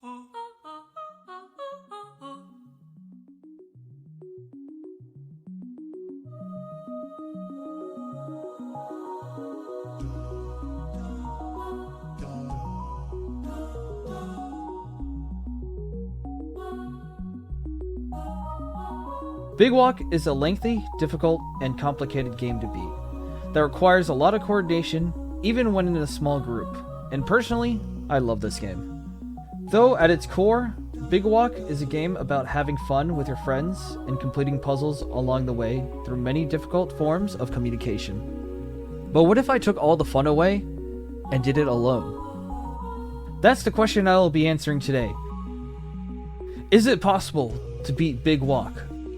Big Walk is a lengthy, difficult, and complicated game to beat that requires a lot of coordination, even when in a small group. And personally, I love this game. Though at its core, Big Walk is a game about having fun with your friends and completing puzzles along the way through many difficult forms of communication. But what if I took all the fun away and did it alone? That's the question I will be answering today. Is it possible to beat Big Walk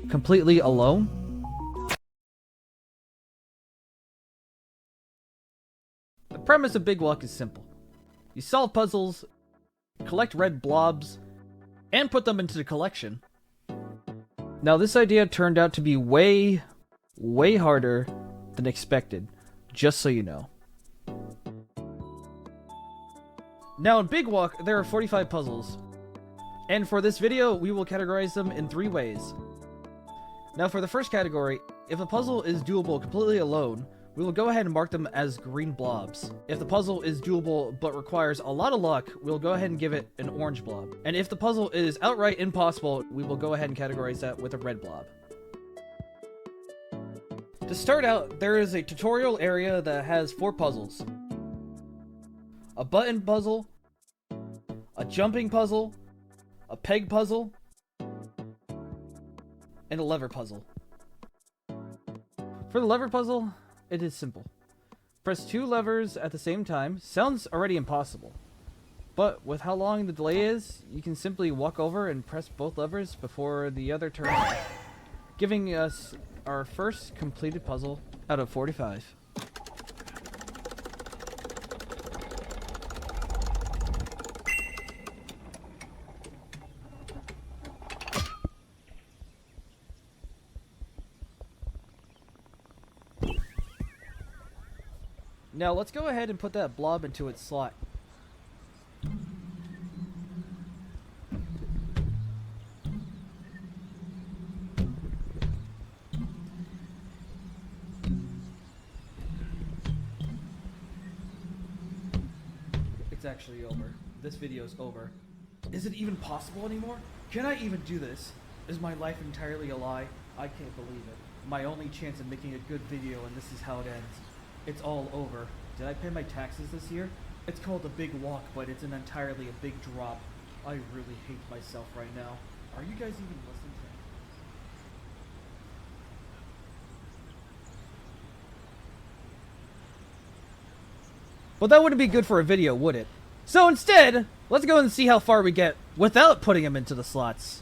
completely alone? The premise of Big Walk is simple. You solve puzzles, collect red blobs, and put them into the collection. Now this idea turned out to be way harder than expected, just so you know. Now in Big Walk, there are 45 puzzles, and for this video, we will categorize them in 3 ways. Now for the first category, if a puzzle is doable completely alone, we will go ahead and mark them as green blobs. If the puzzle is doable but requires a lot of luck, we'll go ahead and give it an orange blob. And if the puzzle is outright impossible, we will go ahead and categorize that with a red blob. To start out, there is a tutorial area that has 4 puzzles. A button puzzle, a jumping puzzle, a peg puzzle, and a lever puzzle. For the lever puzzle, it is simple. Press 2 levers at the same time. Sounds already impossible. But with how long the delay is, you can simply walk over and press both levers before the other turns, giving us our first completed puzzle out of 45. Now let's go ahead and put that blob into its slot. It's actually over. This video's over. Is it even possible anymore? Can I even do this? Is my life entirely a lie? I can't believe it. My only chance of making a good video, and this is how it ends. It's all over. Did I pay my taxes this year? It's called a big walk, but it's an entirely a big drop. I really hate myself right now. Are you guys even listening to me? Well, that wouldn't be good for a video, would it? So instead, let's go and see how far we get without putting them into the slots.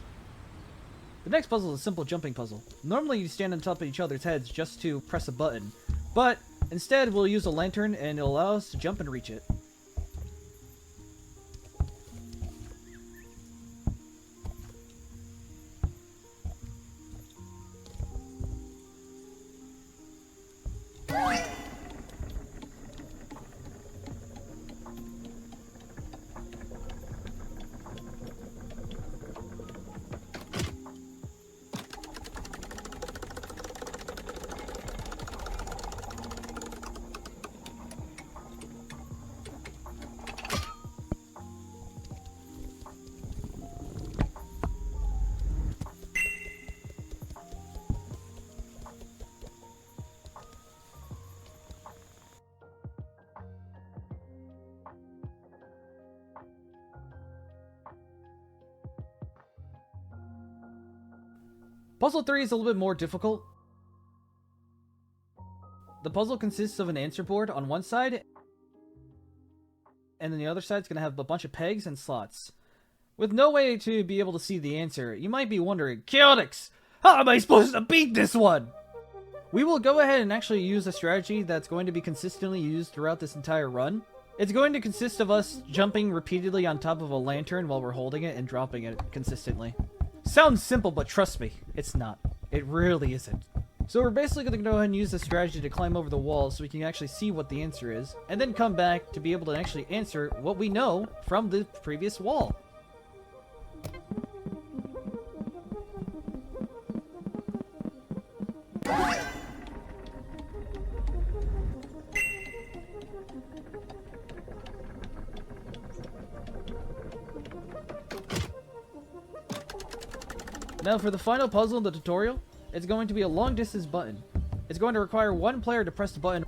The next puzzle is a simple jumping puzzle. Normally you stand on top of each other's heads just to press a button, but instead we'll use a lantern and it'll allow us to jump and reach it. Puzzle 3 is a little bit more difficult. The puzzle consists of an answer board on one side, and then the other side's going to have a bunch of pegs and slots. With no way to be able to see the answer, you might be wondering, Chaotix, how am I supposed to beat this one? We will go ahead and actually use a strategy that's going to be consistently used throughout this entire run. It's going to consist of us jumping repeatedly on top of a lantern while we're holding it and dropping it consistently. Sounds simple, but trust me, it's not. It really isn't. So we're basically going to go ahead and use this strategy to climb over the wall so we can actually see what the answer is, and then come back to be able to actually answer what we know from the previous wall. Now for the final puzzle in the tutorial, it's going to be a long distance button. It's going to require one player to press the button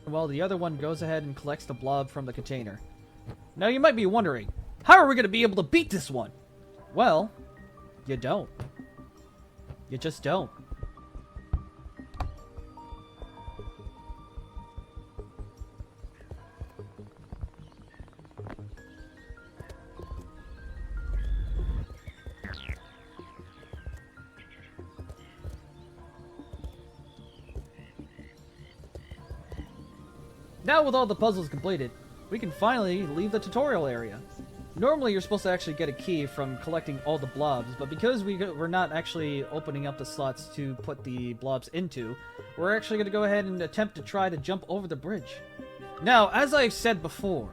while the other one goes ahead and collects the blob from the container. Now you might be wondering, how are we going to be able to beat this one? Well, you don't. You just don't. Now with all the puzzles completed, we can finally leave the tutorial area. Normally you're supposed to actually get a key from collecting all the blobs, but because we're not actually opening up the slots to put the blobs into, we're actually going to go ahead and attempt to try to jump over the bridge. Now, as I've said before,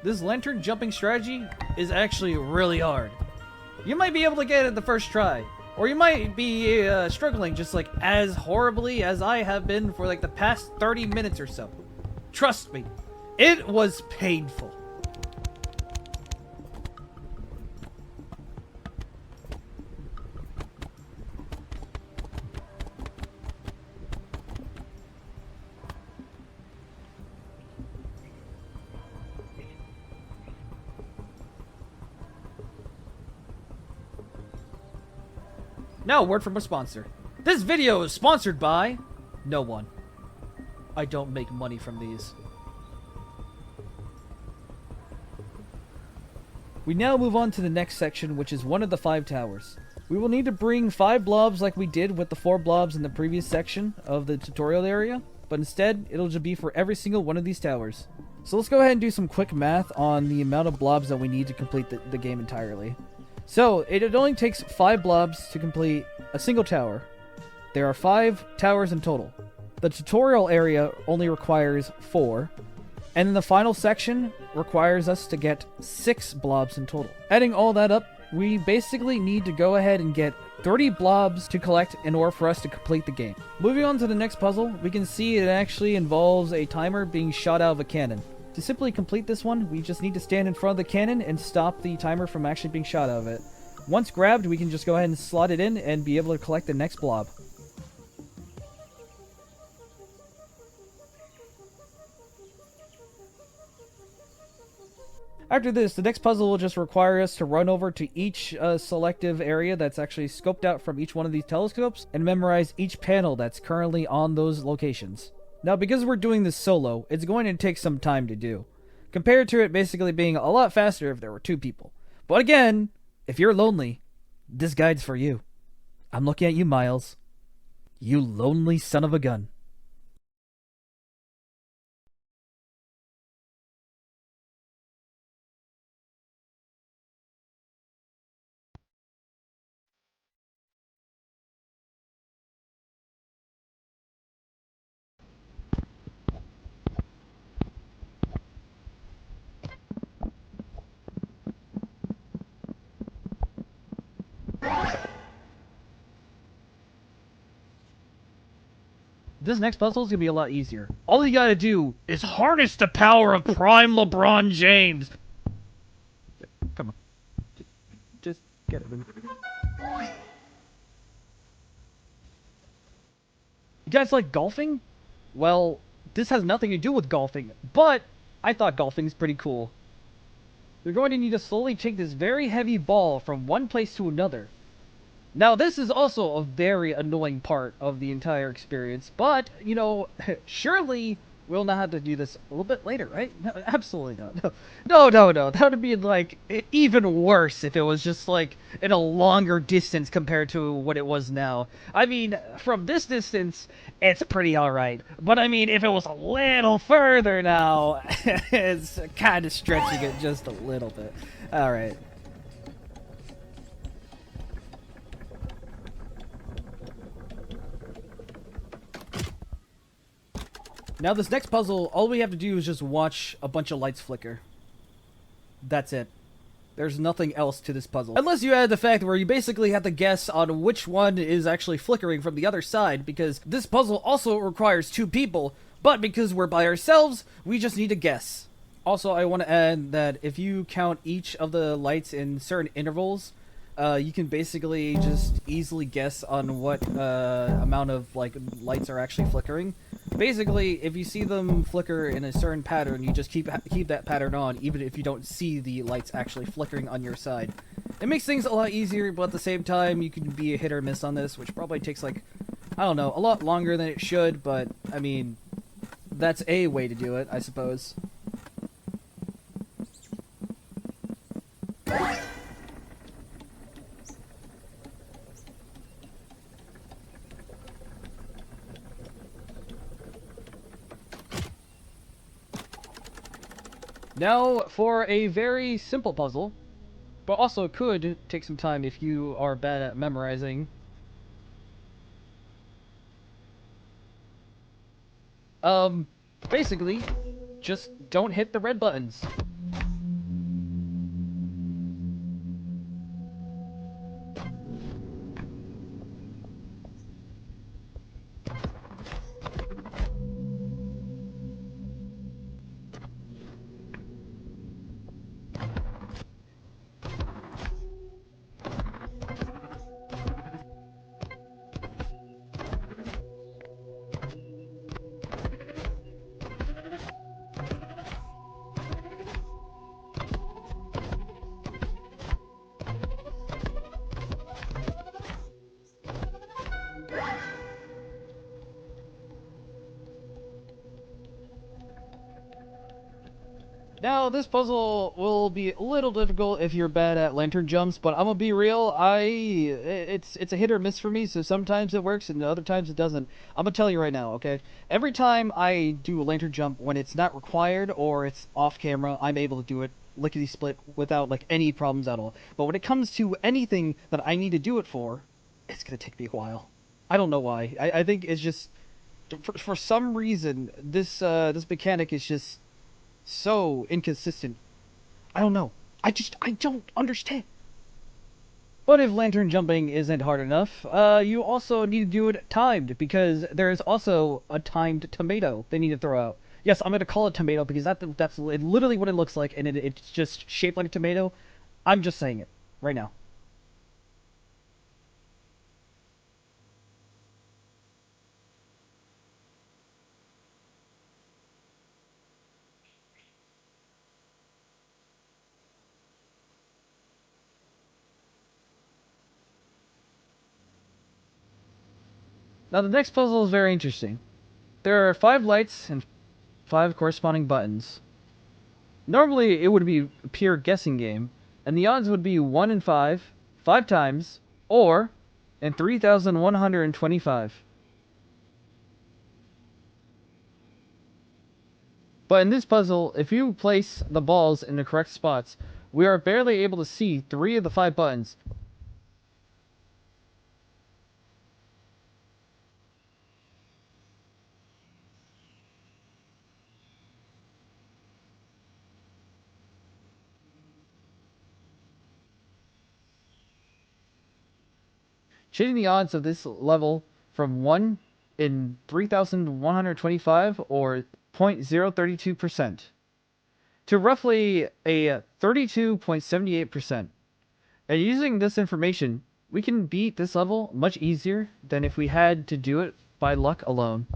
this lantern jumping strategy is actually really hard. You might be able to get it the first try, or you might be struggling just like as horribly as I have been for like the past 30 minutes or so. Trust me, it was painful. Now, a word from a sponsor. This video is sponsored by no one. I don't make money from these. We now move on to the next section, which is one of the 5 towers. We will need to bring 5 blobs like we did with the 4 blobs in the previous section of the tutorial area, but instead, it'll just be for every single one of these towers. So let's go ahead and do some quick math on the amount of blobs that we need to complete the game entirely. So, it only takes 5 blobs to complete a single tower. There are 5 towers in total. The tutorial area only requires 4, and then the final section requires us to get 6 blobs in total. Adding all that up, we basically need to go ahead and get 30 blobs to collect in order for us to complete the game. Moving on to the next puzzle, we can see it actually involves a timer being shot out of a cannon. To simply complete this one, we just need to stand in front of the cannon and stop the timer from actually being shot out of it. Once grabbed, we can just go ahead and slot it in and be able to collect the next blob. After this, the next puzzle will just require us to run over to each selective area that's actually scoped out from each one of these telescopes and memorize each panel that's currently on those locations. Now, because we're doing this solo, it's going to take some time to do, compared to it basically being a lot faster if there were 2 people. But again, if you're lonely, this guide's for you. I'm looking at you, Miles. You lonely son of a gun. This next puzzle is going to be a lot easier. All you gotta do is harness the power of Prime LeBron James. Come on. Just get it. You guys like golfing? Well, this has nothing to do with golfing, but I thought golfing's pretty cool. You're going to need to slowly take this very heavy ball from one place to another. Now, this is also a very annoying part of the entire experience, but, you know, surely we'll not have to do this a little bit later, right? No, absolutely not. No. That would be, like, even worse if it was just, like, in a longer distance compared to what it was now. I mean, from this distance, it's pretty alright. But, I mean, if it was a little further now, it's kind of stretching it just a little bit. Alright. Now this next puzzle, all we have to do is just watch a bunch of lights flicker. That's it. There's nothing else to this puzzle. Unless you add the fact where you basically have to guess on which one is actually flickering from the other side, because this puzzle also requires 2 people, but because we're by ourselves, we just need to guess. Also, I want to add that if you count each of the lights in certain intervals, you can basically just easily guess on what amount of like lights are actually flickering. Basically, if you see them flicker in a certain pattern, you just keep that pattern on, even if you don't see the lights actually flickering on your side. It makes things a lot easier, but at the same time, you can be a hit or miss on this, which probably takes like, I don't know, a lot longer than it should, but I mean, that's a way to do it, I suppose. Now, for a very simple puzzle, but also could take some time if you are bad at memorizing. Basically, just don't hit the red buttons. Now, this puzzle will be a little difficult if you're bad at lantern jumps, but I'm gonna be real, it's a hit or miss for me, so sometimes it works and other times it doesn't. I'm gonna tell you right now, okay? Every time I do a lantern jump when it's not required or it's off camera, I'm able to do it lickety-split without, like, any problems at all. But when it comes to anything that I need to do it for, it's gonna take me a while. I don't know why. I think it's just... For some reason, this mechanic is just so inconsistent. I don't know. I don't understand. But if lantern jumping isn't hard enough, you also need to do it timed, because there's also a timed tomato they need to throw out. Yes, I'm going to call it tomato because that's literally what it looks like, and it's just shaped like a tomato. I'm just saying it right now. Now the next puzzle is very interesting. There are 5 lights and 5 corresponding buttons. Normally, it would be a pure guessing game, and the odds would be 1 in 5, 5 times, or in 3,125. But in this puzzle, if you place the balls in the correct spots, we are barely able to see 3 of the 5 buttons. Changing the odds of this level from 1 in 3,125 or 0.032% to roughly a 32.78%. And using this information, we can beat this level much easier than if we had to do it by luck alone.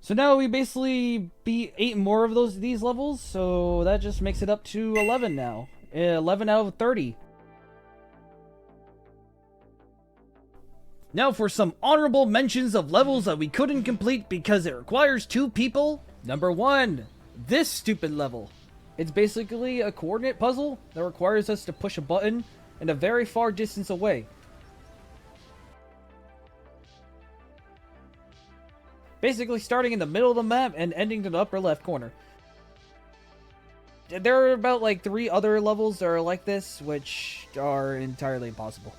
So now we basically beat 8 more of these levels, so that just makes it up to 11 now. 11 out of 30. Now for some honorable mentions of levels that we couldn't complete because it requires 2 people. Number 1, this stupid level. It's basically a coordinate puzzle that requires us to push a button in a very far distance away. Basically starting in the middle of the map and ending in the upper left corner. There are about like 3 other levels that are like this, which are entirely impossible.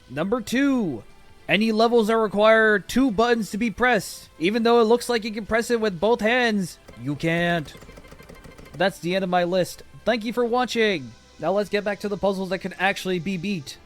Number 2. Any levels that require 2 buttons to be pressed. Even though it looks like you can press it with both hands, you can't. That's the end of my list. Thank you for watching. Now let's get back to the puzzles that can actually be beat.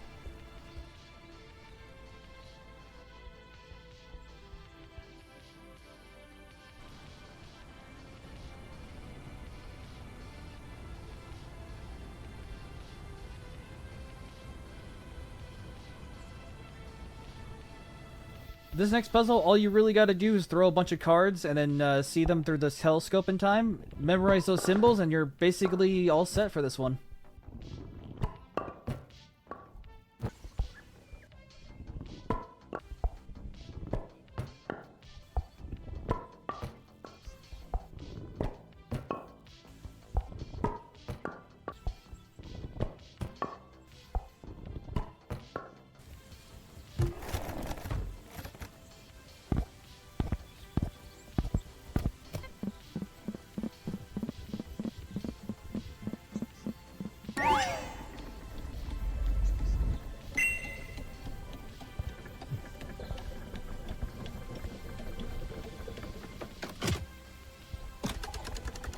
This next puzzle, all you really gotta do is throw a bunch of cards and then see them through the telescope in time, memorize those symbols, and you're basically all set for this one.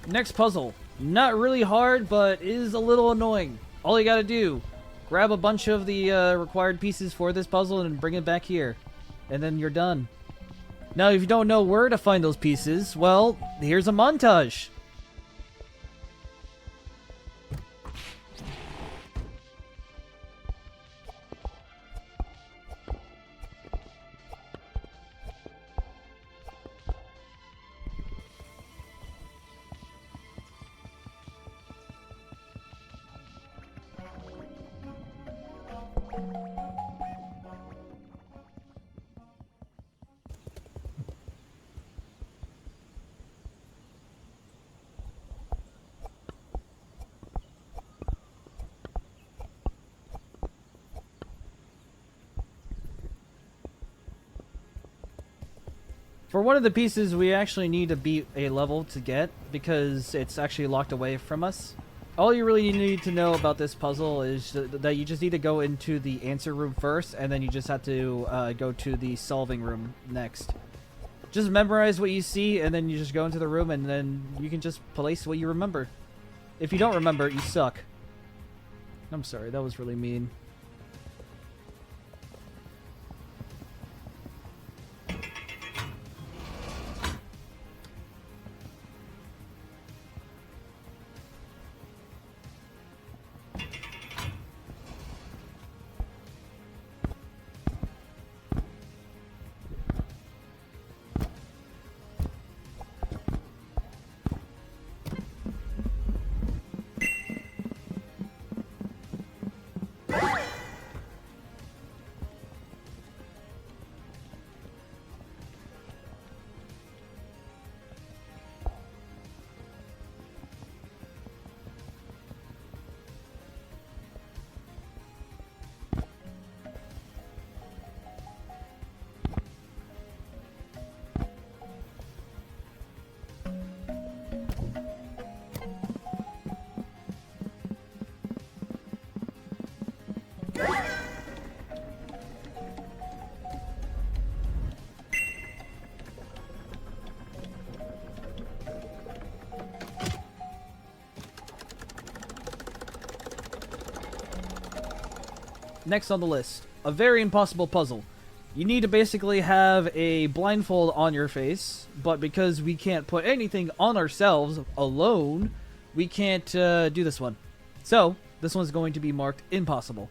Next puzzle. Not really hard, but is a little annoying. All you gotta do, grab a bunch of the required pieces for this puzzle and bring it back here. And then you're done. Now, if you don't know where to find those pieces, well, here's a montage. For one of the pieces, we actually need to beat a level to get, because it's actually locked away from us. All you really need to know about this puzzle is that you just need to go into the answer room first, and then you just have to go to the solving room next. Just memorize what you see, and then you just go into the room, and then you can just place what you remember. If you don't remember, you suck. I'm sorry, that was really mean. Next on the list, a very impossible puzzle. You need to basically have a blindfold on your face, but because we can't put anything on ourselves alone, we can't do this one. So, this one's going to be marked impossible.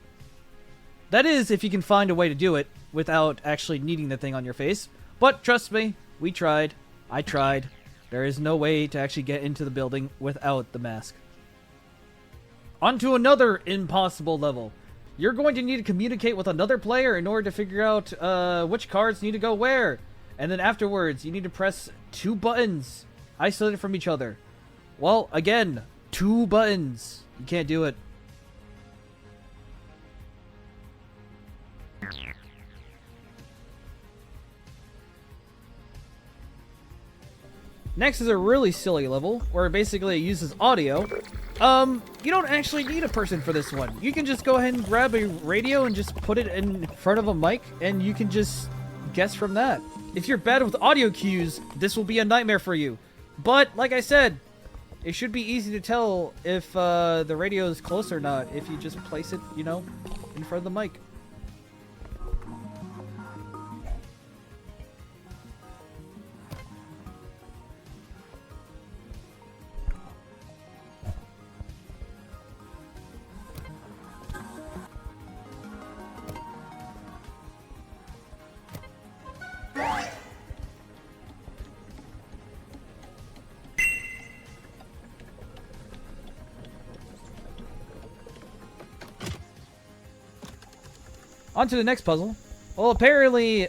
That is, if you can find a way to do it without actually needing the thing on your face. But trust me, we tried. I tried. There is no way to actually get into the building without the mask. On to another impossible level. You're going to need to communicate with another player in order to figure out which cards need to go where. And then afterwards, you need to press 2 buttons isolated from each other. Well, again, 2 buttons. You can't do it. Next is a really silly level, where basically it uses audio. You don't actually need a person for this one. You can just go ahead and grab a radio and just put it in front of a mic, and you can just guess from that. If you're bad with audio cues, this will be a nightmare for you. But, like I said, it should be easy to tell if the radio is close or not, if you just place it, you know, in front of the mic. On to the next puzzle. Well, apparently,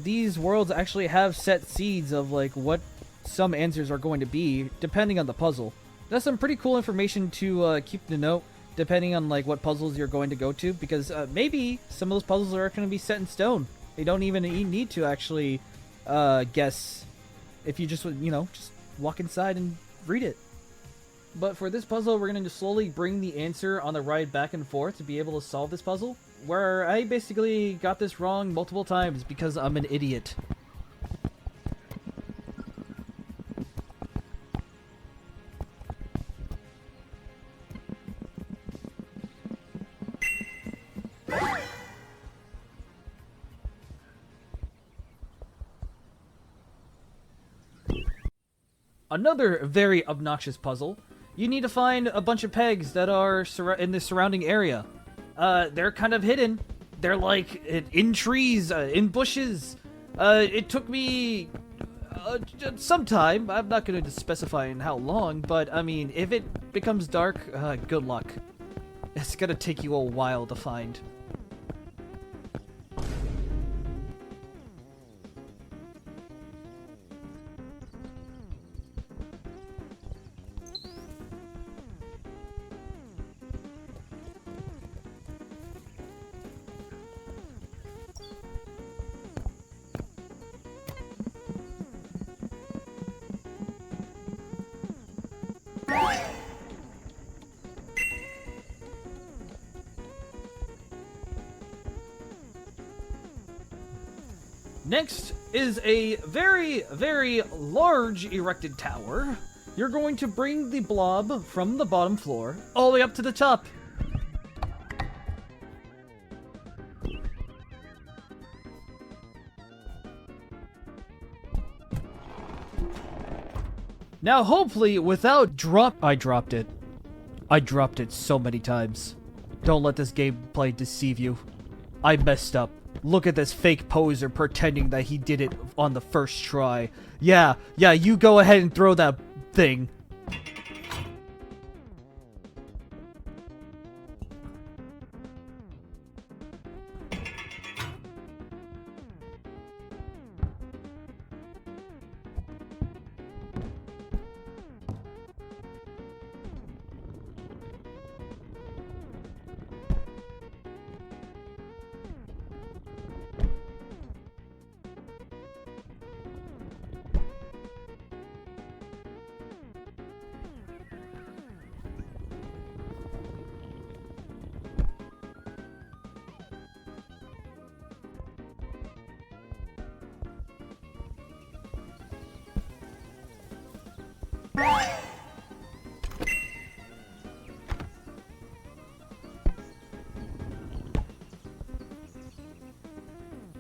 these worlds actually have set seeds of, like, what some answers are going to be, depending on the puzzle. That's some pretty cool information to keep to note, depending on, like, what puzzles you're going to go to, because maybe some of those puzzles are going to be set in stone. They don't even need to actually guess if you just, you know, just walk inside and read it. But for this puzzle, we're going to slowly bring the answer on the ride back and forth to be able to solve this puzzle, where I basically got this wrong multiple times because I'm an idiot. Another very obnoxious puzzle. You need to find a bunch of pegs that are in the surrounding area. They're kind of hidden. They're like in trees, in bushes. It took me some time. I'm not going to specify in how long, but I mean, if it becomes dark, good luck. It's going to take you a while to find. Next is a very, very large erected tower. You're going to bring the blob from the bottom floor all the way up to the top. Now, hopefully, without I dropped it. I dropped it so many times. Don't let this gameplay deceive you. I messed up. Look at this fake poser pretending that he did it on the first try. Yeah, you go ahead and throw that thing.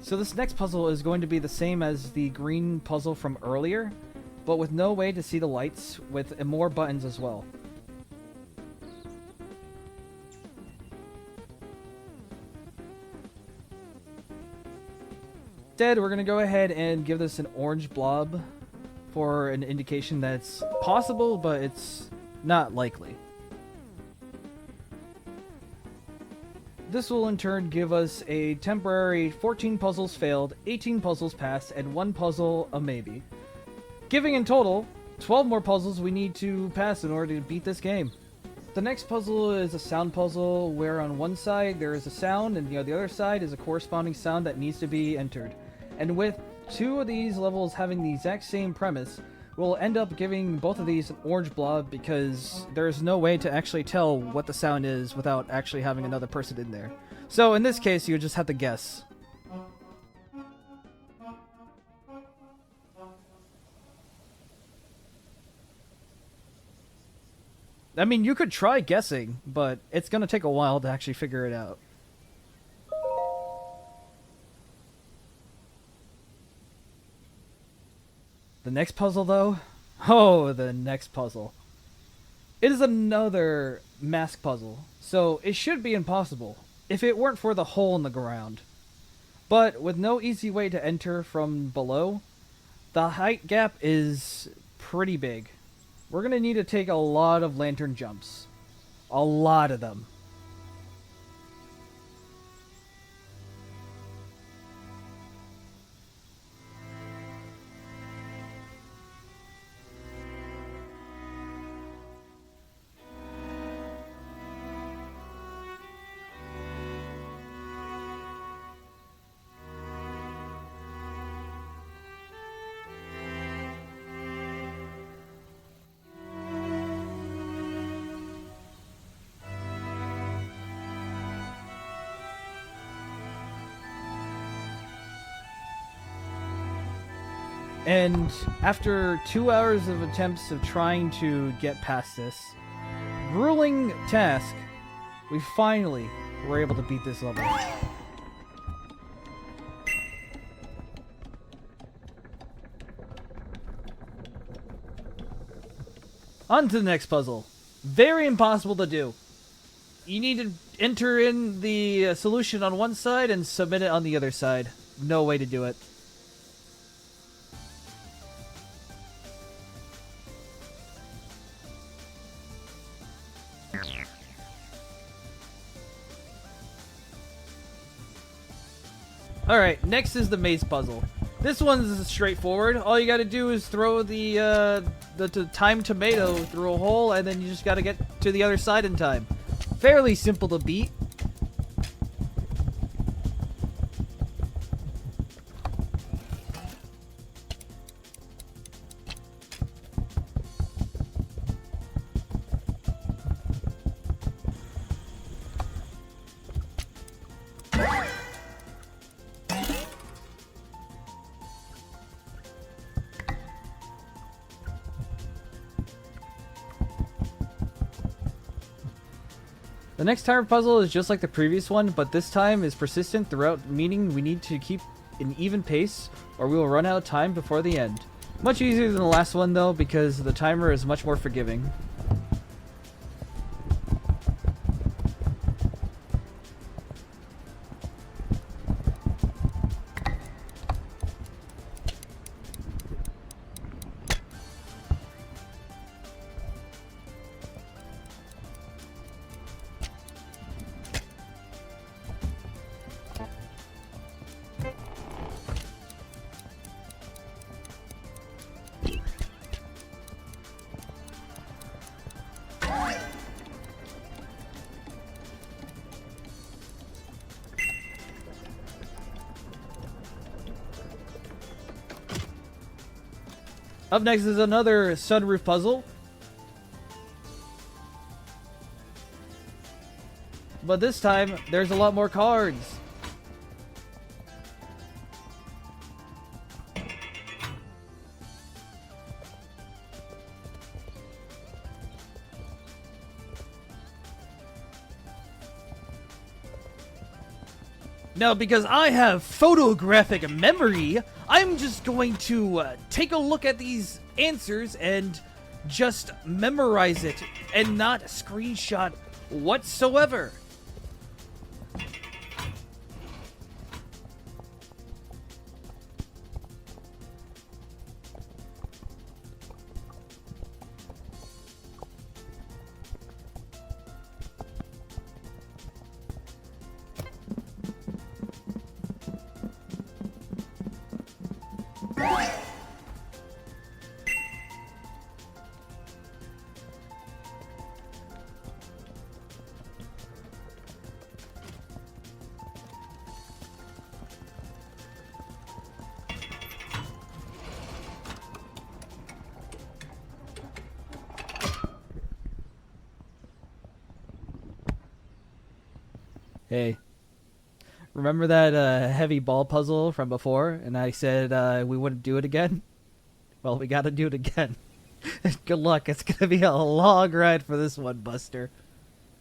So this next puzzle is going to be the same as the green puzzle from earlier, but with no way to see the lights, with more buttons as well. Instead, we're going to go ahead and give this an orange blob for an indication that it's possible, but it's not likely. This will in turn give us a temporary 14 puzzles failed, 18 puzzles passed, and 1 puzzle a maybe. Giving in total 12 more puzzles we need to pass in order to beat this game. The next puzzle is a sound puzzle where on one side there is a sound and the other side is a corresponding sound that needs to be entered. And with 2 of these levels having the exact same premise, we'll end up giving both of these an orange blob because there's no way to actually tell what the sound is without actually having another person in there. So in this case, you just have to guess. I mean, you could try guessing, but it's going to take a while to actually figure it out. The next puzzle, though? Oh, the next puzzle. It is another mask puzzle, so it should be impossible if it weren't for the hole in the ground. But with no easy way to enter from below, the height gap is pretty big. We're going to need to take a lot of lantern jumps. A lot of them. And after 2 hours of attempts of trying to get past this grueling task, we finally were able to beat this level. On to the next puzzle. Very impossible to do. You need to enter in the solution on one side and submit it on the other side. No way to do it. Alright, next is the maze puzzle. This one's straightforward. All you gotta do is throw the timed tomato through a hole, and then you just gotta get to the other side in time. Fairly simple to beat. The next timer puzzle is just like the previous one, but this time is persistent throughout, meaning we need to keep an even pace or we will run out of time before the end. Much easier than the last one though, because the timer is much more forgiving. Up next is another sunroof puzzle. But this time, there's a lot more cards. Now, because I have photographic memory, I'm just going to take a look at these answers and just memorize it and not screenshot whatsoever. Hey, remember that heavy ball puzzle from before? And I said we wouldn't do it again? Well, we gotta do it again. Good luck. It's gonna be a long ride for this one, Buster.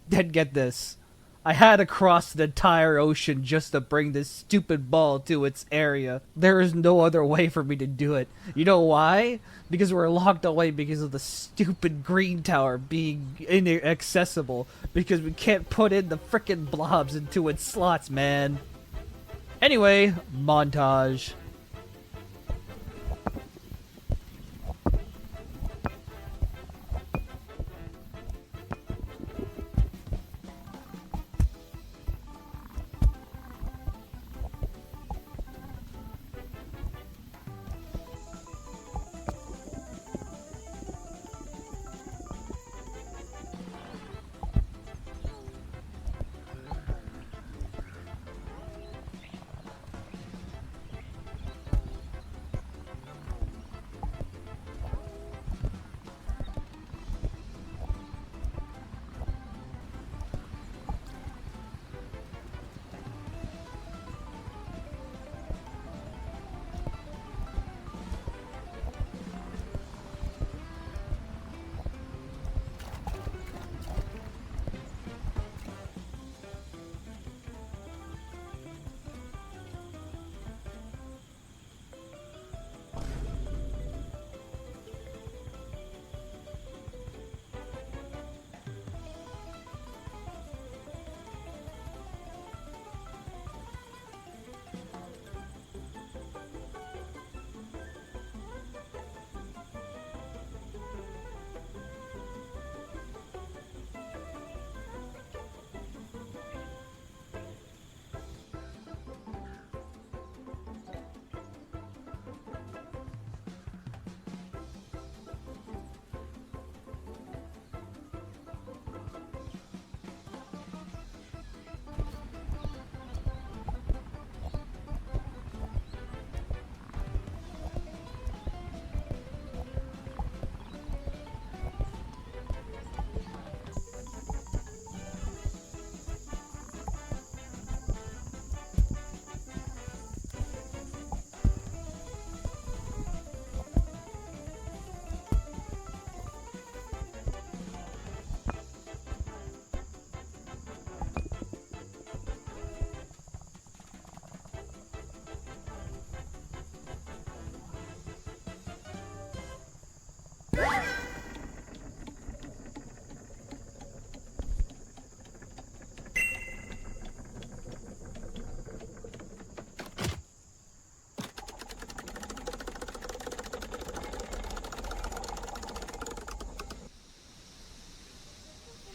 Then get this. I had to cross the entire ocean just to bring this stupid ball to its area. There is no other way for me to do it. You know why? Because we're locked away because of the stupid green tower being inaccessible. Because we can't put in the frickin' blobs into its slots, man. Anyway, montage.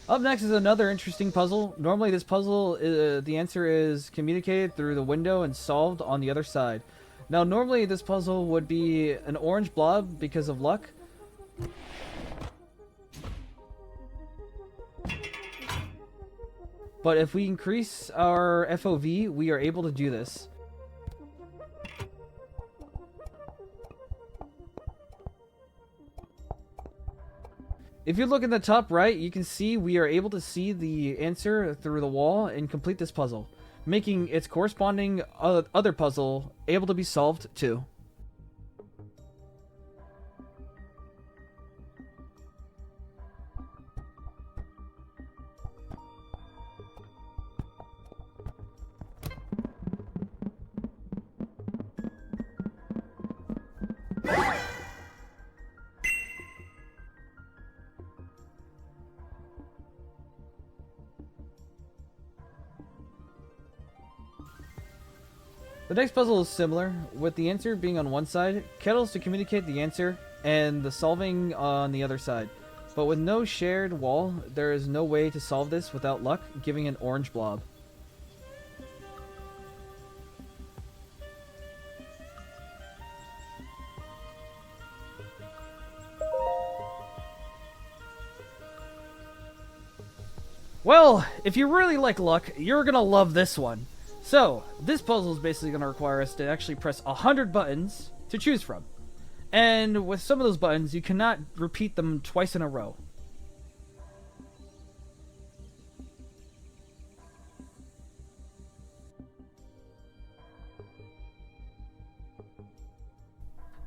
Up next is another interesting puzzle. Normally this puzzle, the answer is communicated through the window and solved on the other side. Now normally this puzzle would be an orange blob because of luck. But if we increase our FOV, we are able to do this. If you look in the top right, you can see we are able to see the answer through the wall and complete this puzzle, making its corresponding other puzzle able to be solved too. The next puzzle is similar, with the answer being on one side, kettles to communicate the answer, and the solving on the other side. But with no shared wall, there is no way to solve this without luck, giving an orange blob. Well, if you really like luck, you're gonna love this one. So, this puzzle is basically going to require us to actually press 100 buttons to choose from. And with some of those buttons, you cannot repeat them twice in a row.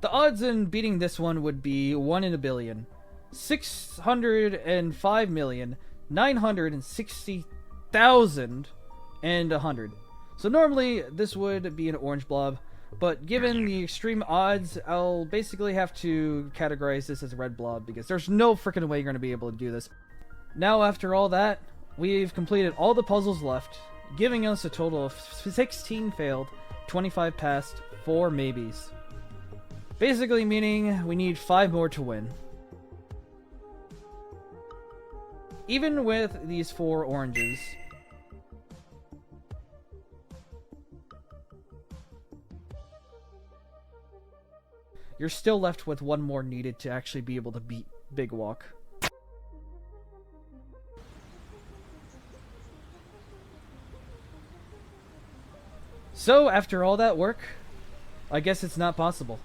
The odds in beating this one would be 1 in a billion. 605,960,100. So normally this would be an orange blob, but given the extreme odds, I'll basically have to categorize this as a red blob because there's no freaking way you're going to be able to do this. Now after all that, we've completed all the puzzles left, giving us a total of 16 failed, 25 passed, 4 maybes. Basically meaning we need 5 more to win. Even with these 4 oranges, you're still left with 1 more needed to actually be able to beat Big Walk. So after all that work, I guess it's not possible.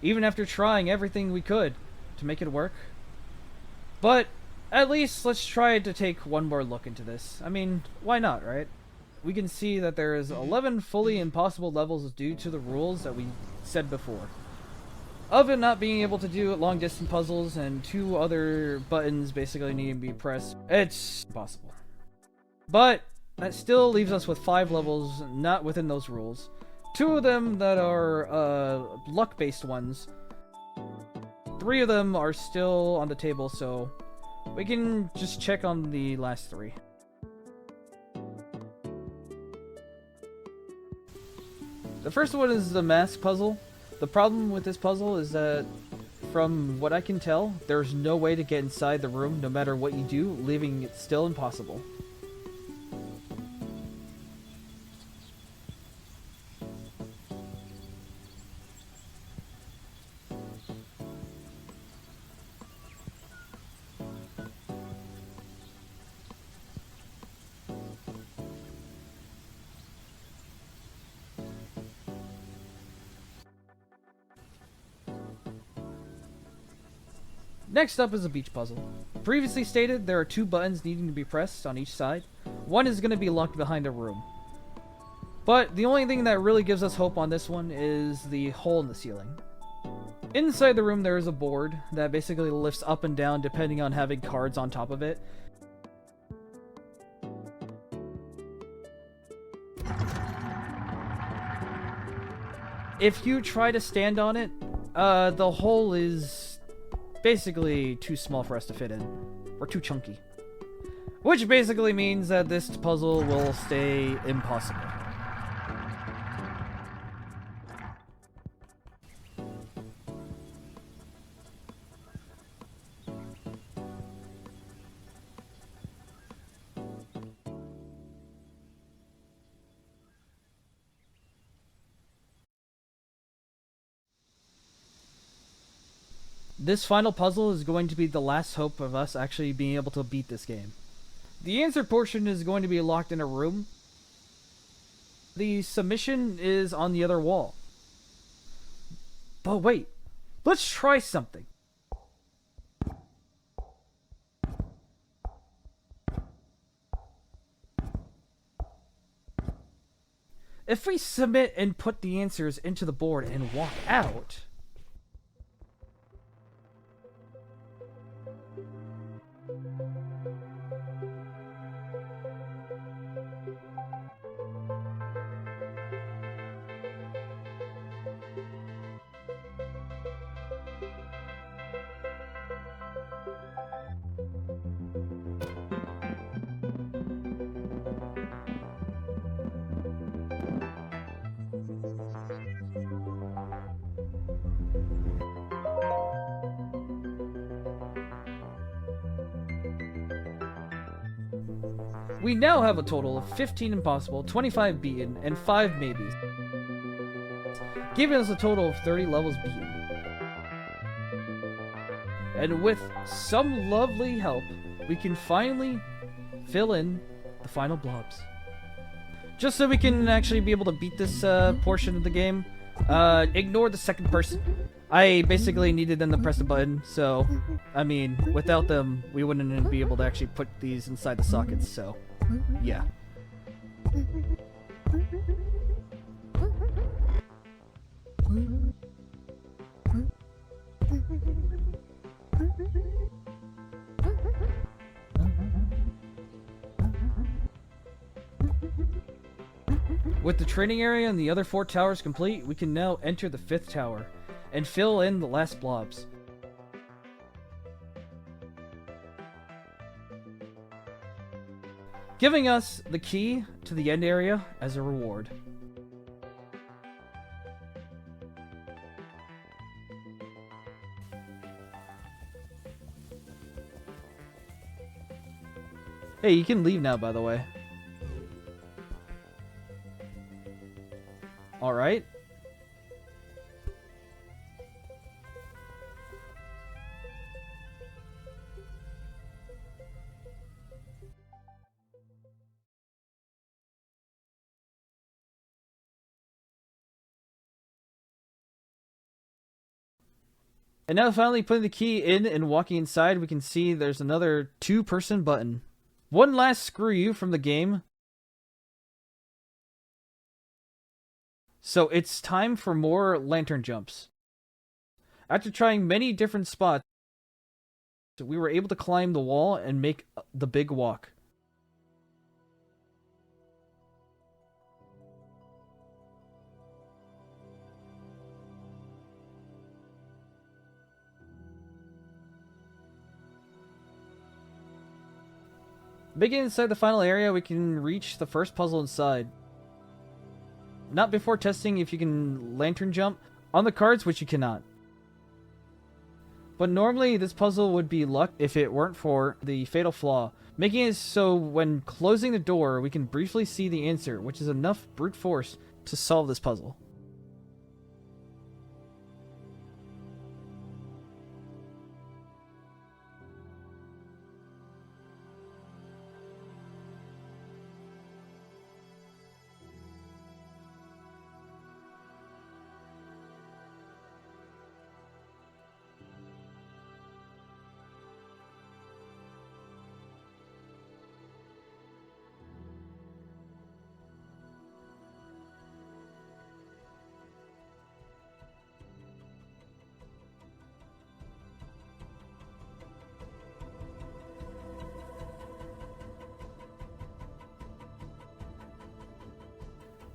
Even after trying everything we could to make it work. But at least let's try to take 1 more look into this. I mean, why not, right? We can see that there is 11 fully impossible levels due to the rules that we said before. Of it not being able to do long distance puzzles and 2 other buttons basically needing to be pressed, it's impossible. But that still leaves us with 5 levels not within those rules. 2 of them that are luck-based ones. 3 of them are still on the table, so we can just check on the last 3. The first one is the mask puzzle. The problem with this puzzle is that, from what I can tell, there's no way to get inside the room no matter what you do, leaving it still impossible. Next up is a beach puzzle. Previously stated, there are 2 buttons needing to be pressed on each side. One is going to be locked behind a room. But the only thing that really gives us hope on this one is the hole in the ceiling. Inside the room there is a board that basically lifts up and down depending on having cards on top of it. If you try to stand on it, the hole is basically too small for us to fit in, or too chunky. Which basically means that this puzzle will stay impossible. This final puzzle is going to be the last hope of us actually being able to beat this game. The answer portion is going to be locked in a room. The submission is on the other wall. But wait, let's try something. If we submit and put the answers into the board and walk out, we now have a total of 15 impossible, 25 beaten, and 5 maybes, giving us a total of 30 levels beaten. And with some lovely help, we can finally fill in the final blobs. Just so we can actually be able to beat this portion of the game, ignore the second person. I basically needed them to press the button, so, I mean, without them, we wouldn't be able to actually put these inside the sockets, so, yeah. With the training area and the other 4 towers complete, we can now enter the 5th tower and fill in the last blobs. Giving us the key to the end area as a reward. Hey, you can leave now, by the way. Alright. And now finally putting the key in and walking inside, we can see there's another 2-person button. One last screw you from the game. So it's time for more lantern jumps. After trying many different spots, we were able to climb the wall and make the big walk. Making it inside the final area, we can reach the first puzzle inside. Not before testing if you can lantern jump on the cards, which you cannot. But normally this puzzle would be luck if it weren't for the fatal flaw, making it so when closing the door we can briefly see the answer, which is enough brute force to solve this puzzle.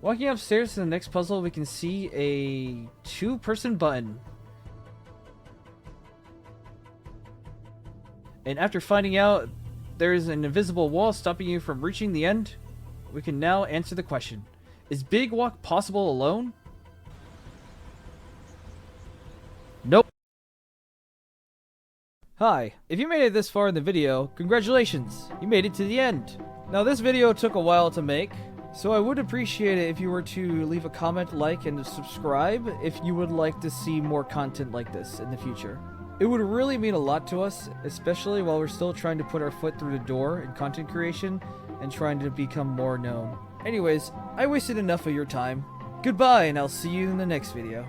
Walking upstairs to the next puzzle, we can see a 2-person button. And after finding out there's an invisible wall stopping you from reaching the end, we can now answer the question. Is Big Walk possible alone? Nope. Hi, if you made it this far in the video, congratulations, you made it to the end. Now this video took a while to make, so I would appreciate it if you were to leave a comment, like, and subscribe if you would like to see more content like this in the future. It would really mean a lot to us, especially while we're still trying to put our foot through the door in content creation and trying to become more known. Anyways, I wasted enough of your time. Goodbye, and I'll see you in the next video.